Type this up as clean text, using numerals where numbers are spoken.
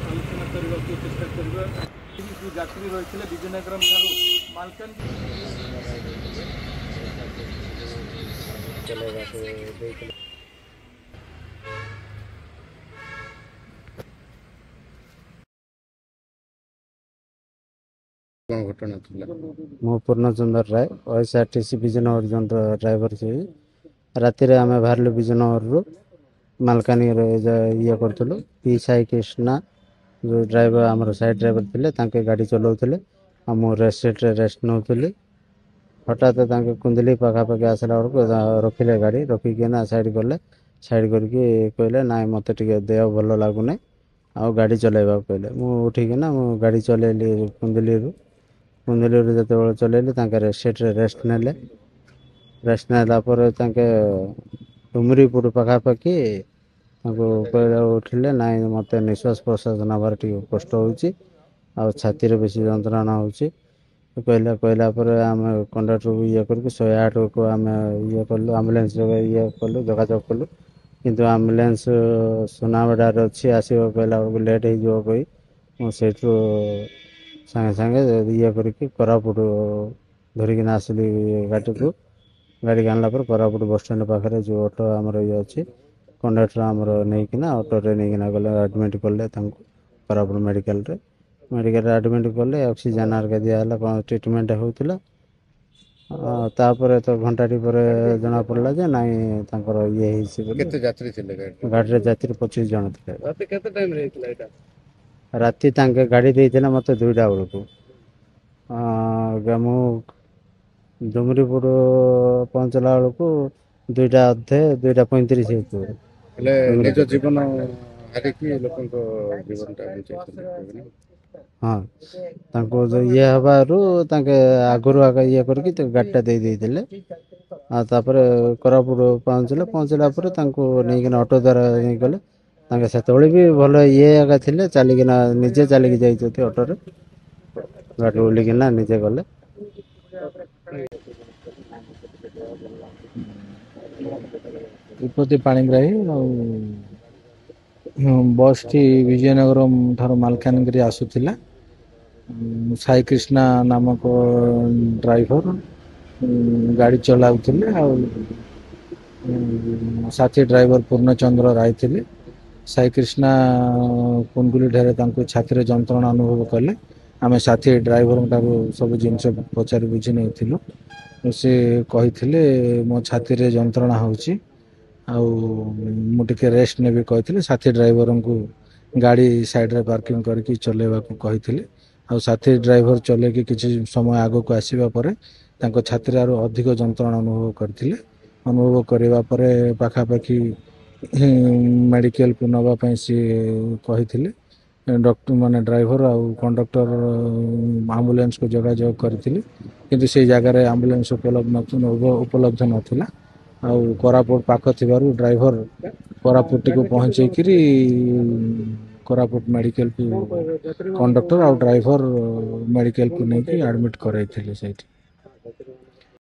ଆଲୋଚନା କରିବାକୁ ଚେଷ୍ଟା କରିବା। ଯେଉଁ ଯାତ୍ରୀ ରହିଥିଲେ ବିଜୟନଗରମ ଠାରୁ ମାଲକାନଗିରି कौन घटना थिला? मु पूर्णचंद्र राय ओएसआरटीसी विजयनगर ड्राइवर से राति आम बाहर विजयनगर रु मालकानगिरी ये करूँ पी साई कृष्णा जो ड्राइवर आम साइड ड्राइवर थे गाड़ी चलाऊे आम रेस्ट रेस्ट नौली हठात कुंदली पाखापाखि आसला बेलू रखिले गाड़ी रखिकिना साइड कले साइड करके कहले ना मत देह भल लगुना आ गाड़ी चलैबा कहले मु उठिकिना गाड़ी चलैली कुंदली कुंदली जो चलैली रेस्ट नेले रेस्ट नालापर डुमरीपुर पाखापाखि कहले उठिले ना मत निश्वास प्रश्वास नबार कष्ट हो छाती बेस जंत्रणा हो कहला कहला आम कंडक्टर को ये करके 108 को आम ये कलु आम्बुलांस ये कलु जोगाजोग कलु किंतु आम्बुलांस सुनाबेड़ार अच्छी आसो कहला लेट हो कही से सागे सागे ये करके कोरापुट धरिकिना आसली गाड़ी को गाड़ी आनला कोरापुट बस स्टैंड पाखे जो ऑटो आमर ये अच्छी कंडक्टर आमर नहींकिना ऑटो नहीं गले एडमिट कले कोरापुट मेडिकल मेडिकल एडमिट कले ऑक्सीजन आरके दिहला कौन ट्रिटमेंट होता तापर तो घंटाटी पर जना पड़ा जे नाई ये केते यात्री थिले गाड़ी? गाड़ी यात्री 25 जन थे। रात केते टाइम रे हितला एटा? राति गाड़ी देते मत 2टा बेलू मु डुमरीपुर पहुँचला बेलू 2टा अधे 2:35 होते निज जीवन हारिकी लोकन जीवन बचाई हाँ ये हबारू आगुरी आगे ये करके गाड़ीटा दे देते कोरापुट पहुँचला नहीं ऑटो द्वारा नहीं गले से भी भल ये आगे थे चलिकिना निजे चलिकी जाइए ऑटो गाड़ी ओल्लिकिना निजे गले तिरुपति पाणिग्राही बस टी विजयनगर ठार मालकानगिरी आसूला साई कृष्णा नामक ड्राइवर गाड़ी चलाउले साथी ड्राइवर पूर्णचंद्र राय थे साई कृष्णा कुंडुली ढेरे छाती जंत्रणा अनुभव कले आम साथी ड्राइवर सब जिन पचारि बुझी नहीं सी कही मो छाती जंत्रणा होची मुझे रेस्ट ने भी कही साथी ड्राइवर को गाड़ी साइड रे पार्किंग करके चलेवा को कही साथी ड्राइवर चले कि किसी समय आग को आसवा पर छाती अधिक जंत्रणा अनुभव करते अनुभव करने पाखापाखि मेडिकल को नापी सी कही डॉक्टर माने ड्राइवर आउ कंडक्टर आम्बुलांस को जोगाजोग करते किंतु से जगार आम्बुलांस उपलब्ध नाला कोरापुट पाख थिबारु ड्राइवर कोरापुट को पहुँचे कोरापुट मेडिकल को कंडक्टर और ड्राइवर मेडिकल को लेकिन एडमिट कराई थे।